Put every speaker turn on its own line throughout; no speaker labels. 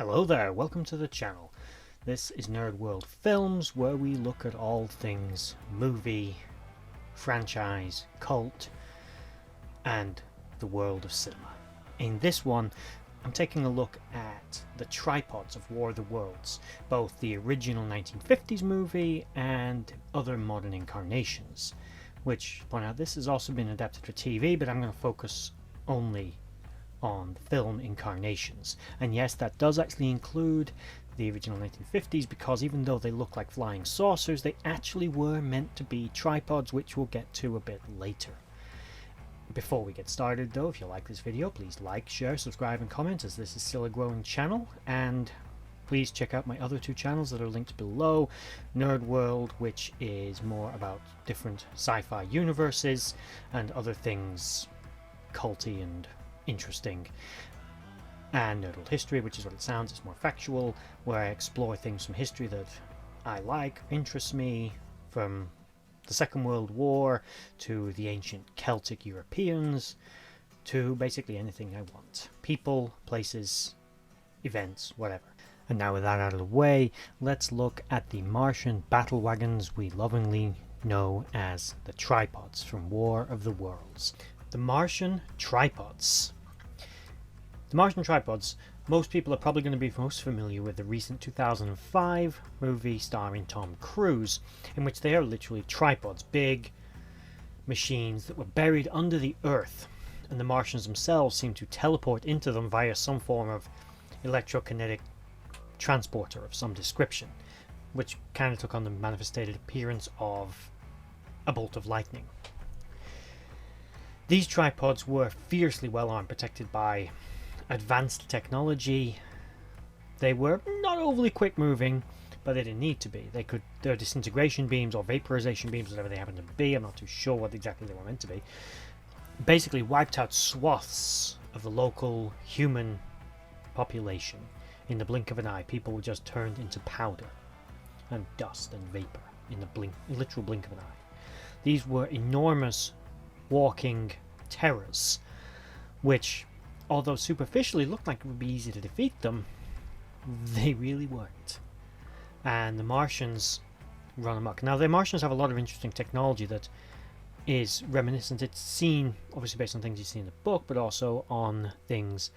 Hello there, welcome to the channel. This is Nerd.World Films, where we look at all things movie, franchise, cult, and the world of cinema. In this one, I'm taking a look at the tripods of War of the Worlds, both the original 1950s movie and other modern incarnations. Which, point out, this has also been adapted for TV, but I'm going to focus only on film incarnations. And yes, that does actually include the original 1950s, because even though they look like flying saucers, they actually were meant to be tripods, which we'll get to a bit later. Before we get started though, if you like this video, please like, share, subscribe and comment, as this is still a growing channel, and please check out my other two channels that are linked below. Nerd.World, which is more about different sci-fi universes and other things culty and interesting, and Nerd.World History, which is what it sounds, it's more factual, where I explore things from history that I like, interests me, from the Second World War to the ancient Celtic Europeans to basically anything I want. People, places, events, whatever. And now with that out of the way, let's look at the Martian battle wagons we lovingly know as the tripods from War of the Worlds. The Martian tripods. The Martian tripods, most people are probably going to be most familiar with the recent 2005 movie starring Tom Cruise, in which they are literally tripods, big machines that were buried under the earth, and the Martians themselves seem to teleport into them via some form of electrokinetic transporter of some description, which kind of took on the manifested appearance of a bolt of lightning. These tripods were fiercely well armed, protected by advanced technology. They were not overly quick moving, but they didn't need to be. Their disintegration beams or vaporization beams, whatever they happen to be, I'm not too sure what exactly they were meant to be, basically wiped out swaths of the local human population in the blink of an eye. People were just turned into powder and dust and vapor in the literal blink of an eye. These were enormous walking terrors, which, although superficially looked like it would be easy to defeat them, they really weren't. And the Martians run amok. Now, the Martians have a lot of interesting technology that is reminiscent. It's seen, obviously based on things you see in the book, but also on things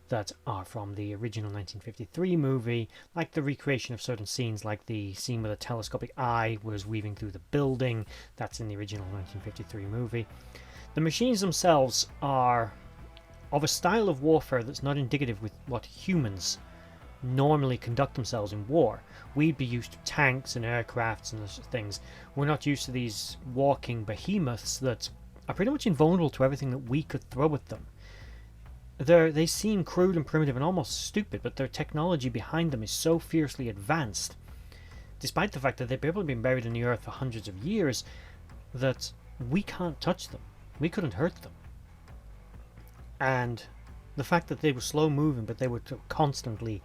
that are from the original 1953 movie, like the recreation of certain scenes, like the scene where the telescopic eye was weaving through the building. That's in the original 1953 movie. The machines themselves are of a style of warfare that's not indicative with what humans normally conduct themselves in war. We'd be used to tanks and aircrafts and things. We're not used to these walking behemoths that are pretty much invulnerable to everything that we could throw at them. They seem crude and primitive and almost stupid, but their technology behind them is so fiercely advanced, despite the fact that they've probably been buried in the earth for hundreds of years, that we can't touch them. We couldn't hurt them. And the fact that they were slow moving, but they were constantly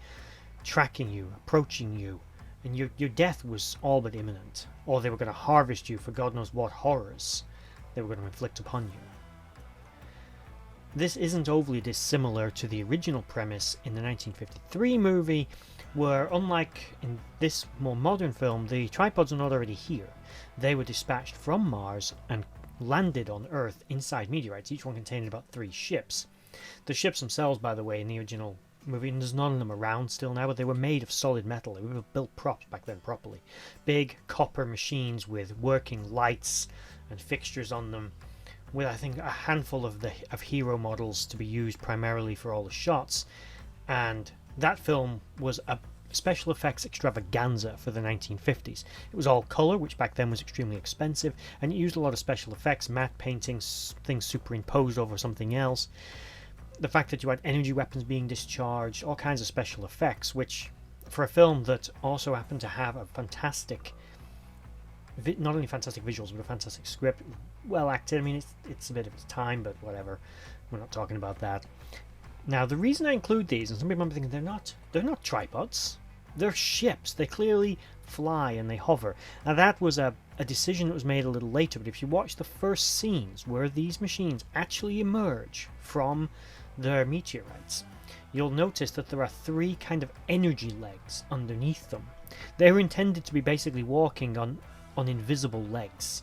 tracking you, approaching you, and your death was all but imminent, or they were going to harvest you for God knows what horrors they were going to inflict upon you. This isn't overly dissimilar to the original premise in the 1953 movie, where, unlike in this more modern film, the tripods are not already here. They were dispatched from Mars and landed on Earth inside meteorites, each one containing about 3 ships. The ships themselves, by the way, in the original movie, and there's none of them around still now, but they were made of solid metal. They were built props back then properly. Big copper machines with working lights and fixtures on them, with I think a handful of hero models to be used primarily for all the shots. And that film was a special effects extravaganza for the 1950s. It was all colour, which back then was extremely expensive, and it used a lot of special effects, matte paintings, things superimposed over something else. The fact that you had energy weapons being discharged, all kinds of special effects, which for a film that also happened to have a fantastic, not only fantastic visuals, but a fantastic script, well acted. I mean, it's a bit of its time, but whatever, we're not talking about that. Now, the reason I include these, and some people might be thinking they're not tripods, they're ships. They clearly fly and they hover. Now, that was a decision that was made a little later, but if you watch the first scenes where these machines actually emerge from their meteorites, you'll notice that there are three kind of energy legs underneath them. They were intended to be basically walking on invisible legs,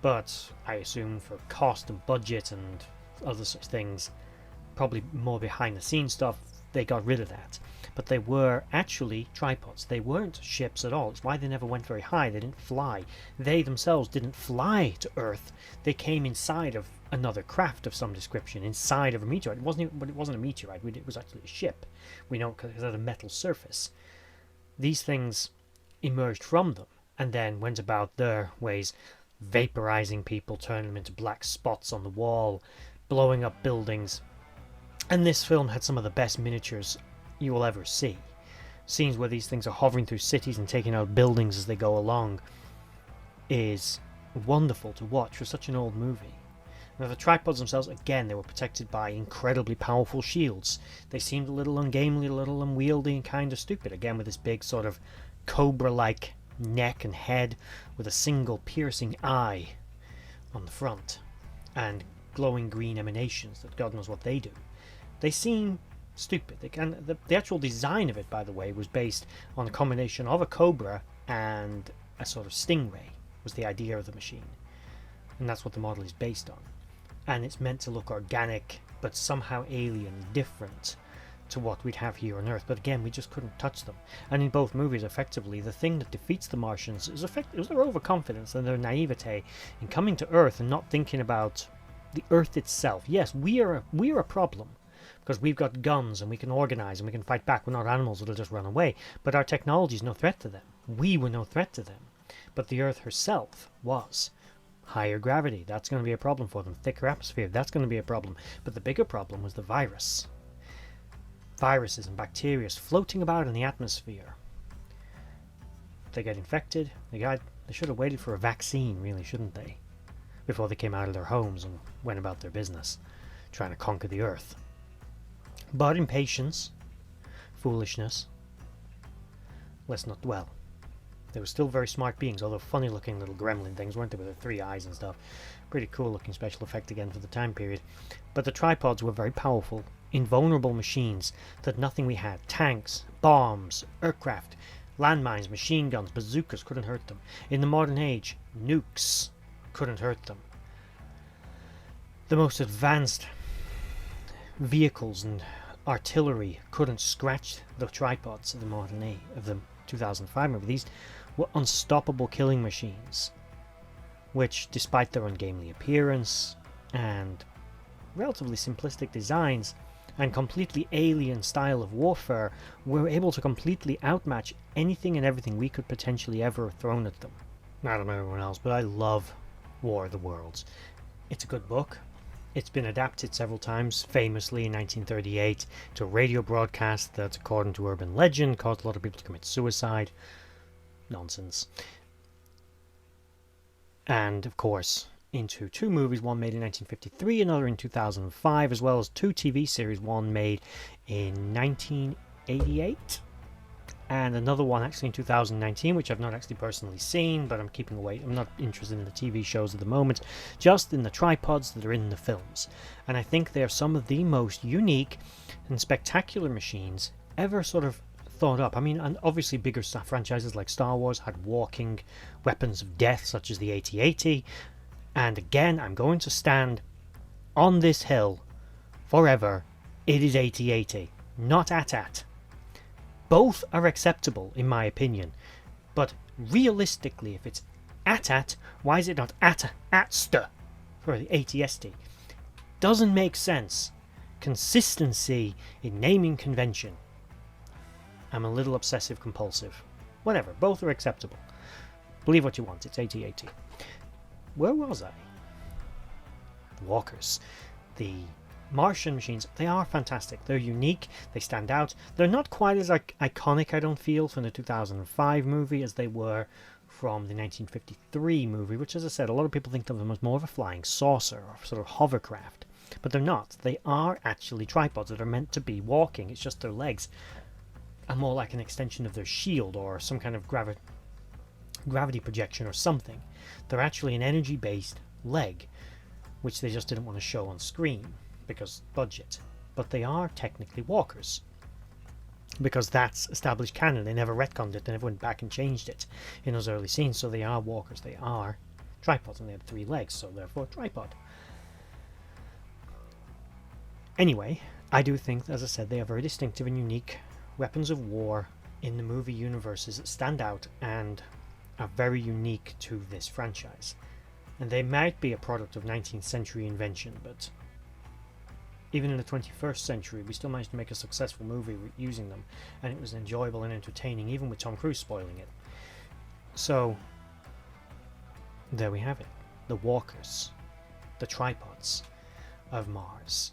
but I assume for cost and budget and other such things, probably more behind the scenes stuff, they got rid of that. But they were actually tripods. They weren't ships at all. It's why they never went very high. They didn't fly. They themselves didn't fly to Earth. They came inside of another craft of some description, inside of a meteorite. It wasn't a meteorite. It was actually a ship. We know because it had a metal surface. These things emerged from them and then went about their ways, vaporizing people, turning them into black spots on the wall, blowing up buildings. And this film had some of the best miniatures you will ever see. Scenes where these things are hovering through cities and taking out buildings as they go along is wonderful to watch for such an old movie. Now the tripods themselves, again, they were protected by incredibly powerful shields. They seemed a little ungainly, a little unwieldy and kind of stupid, again with this big sort of cobra-like neck and head with a single piercing eye on the front and glowing green emanations that God knows what they do. They seem stupid. The actual design of it, by the way, was based on a combination of a cobra and a sort of stingray, was the idea of the machine. And that's what the model is based on. And it's meant to look organic, but somehow alien, different to what we'd have here on Earth. But again, we just couldn't touch them. And in both movies, effectively, the thing that defeats the Martians is their overconfidence and their naivete in coming to Earth and not thinking about the Earth itself. Yes, we are a problem, because we've got guns and we can organize and we can fight back. We're not animals that'll just run away. But our technology is no threat to them. We were no threat to them. But the Earth herself was. Higher gravity, that's going to be a problem for them. Thicker atmosphere, that's going to be a problem. But the bigger problem was the virus. Viruses and bacteria floating about in the atmosphere. If they get infected, they should have waited for a vaccine, really, shouldn't they? Before they came out of their homes and went about their business, trying to conquer the Earth. But impatience, foolishness, let's not dwell. They were still very smart beings, although funny looking little gremlin things, weren't they, with their 3 eyes and stuff. Pretty cool looking special effect again for the time period. But the tripods were very powerful, invulnerable machines that nothing we had, tanks, bombs, aircraft, landmines, machine guns, bazookas couldn't hurt them. In the modern age, nukes couldn't hurt them. The most advanced vehicles and artillery couldn't scratch the tripods of the modern age, of the 2005 movie. These were unstoppable killing machines, which, despite their ungainly appearance and relatively simplistic designs and completely alien style of warfare, were able to completely outmatch anything and everything we could potentially ever have thrown at them. I don't know everyone else, but I love War of the Worlds. It's a good book. It's been adapted several times, famously in 1938 to a radio broadcast that, according to urban legend, caused a lot of people to commit suicide. Nonsense. And, of course, into 2 movies, one made in 1953, another in 2005, as well as 2 TV series, one made in 1988, and another one actually in 2019, which I've not actually personally seen, but I'm keeping away. I'm not interested in the TV shows at the moment, just in the tripods that are in the films. And I think they are some of the most unique and spectacular machines ever sort of thought up. I mean, and obviously bigger franchises like Star Wars had walking weapons of death, such as the AT-AT. And again, I'm going to stand on this hill forever. It is AT-AT, not AT-AT. Both are acceptable, in my opinion. But realistically, if it's AT-AT, why is it not AT-ATST for the ATST? Doesn't make sense. Consistency in naming convention. I'm a little obsessive compulsive. Whatever, both are acceptable. Believe what you want, it's AT-AT. Where was I? The walkers. The Martian machines, they are fantastic. They're unique, they stand out. They're not quite as iconic, I don't feel, from the 2005 movie as they were from the 1953 movie, which, as I said, a lot of people think of them as more of a flying saucer or sort of hovercraft. But they're not. They are actually tripods that are meant to be walking. It's just their legs are more like an extension of their shield or some kind of gravity projection or something. They're actually an energy-based leg, which they just didn't want to show on screen because budget. but they are technically walkers. Because that's established canon. They never retconned it, they never went back and changed it in those early scenes, so they are walkers, they are tripods, and they have 3 legs, so therefore tripod. Anyway, I do think, as I said, they are very distinctive and unique weapons of war in the movie universes that stand out and are very unique to this franchise. And they might be a product of 19th century invention, but even in the 21st century we still managed to make a successful movie using them, and it was enjoyable and entertaining, even with Tom Cruise spoiling it. So there we have it, the walkers, the tripods of Mars.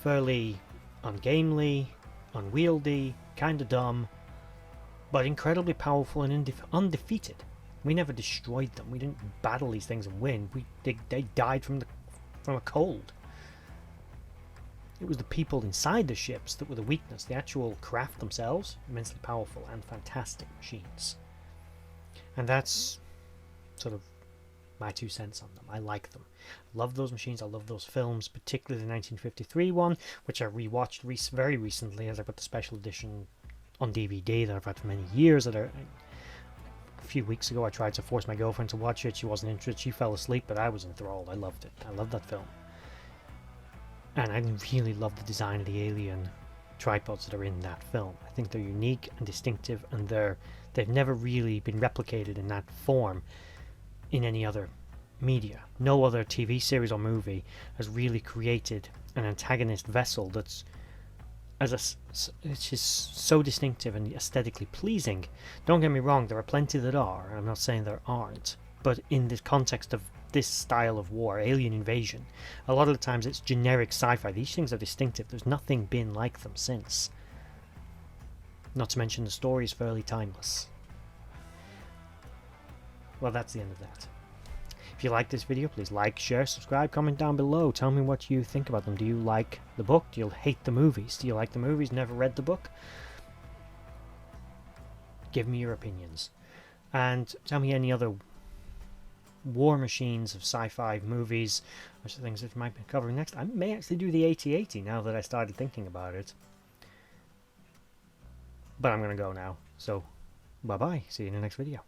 Fairly ungainly, unwieldy, kinda dumb, but incredibly powerful and undefeated. We never destroyed them. We didn't battle these things and win. They died from a cold. It was the people inside the ships that were the weakness. The actual craft themselves, immensely powerful and fantastic machines. And that's sort of my 2 cents on them. I like them. I love those machines. I love those films, particularly the 1953 one, which I rewatched very recently as I got the special edition on DVD that I've had for many years. A few weeks ago I tried to force my girlfriend to watch it. She wasn't interested. She fell asleep, but I was enthralled. I loved it. I loved that film. And I really love the design of the alien tripods that are in that film. I think they're unique and distinctive, and they've never really been replicated in that form in any other media. No other TV series or movie has really created an antagonist vessel that's which is so distinctive and aesthetically pleasing. Don't get me wrong, there are plenty that are, I'm not saying there aren't, but in the context of this style of war, alien invasion, a lot of the times it's generic sci-fi. These things are distinctive. There's nothing been like them since. Not to mention the story is fairly timeless. Well, that's the end of that. If you like this video, please like, share, subscribe, comment down below. Tell me what you think about them. Do you like the book? Do you hate the movies? Do you like the movies, never read the book? Give me your opinions. And tell me any other war machines of sci-fi movies, which are things that you might be covering next. I may actually do the AT-80 now that I started thinking about it. But I'm going to go now. So, bye-bye. See you in the next video.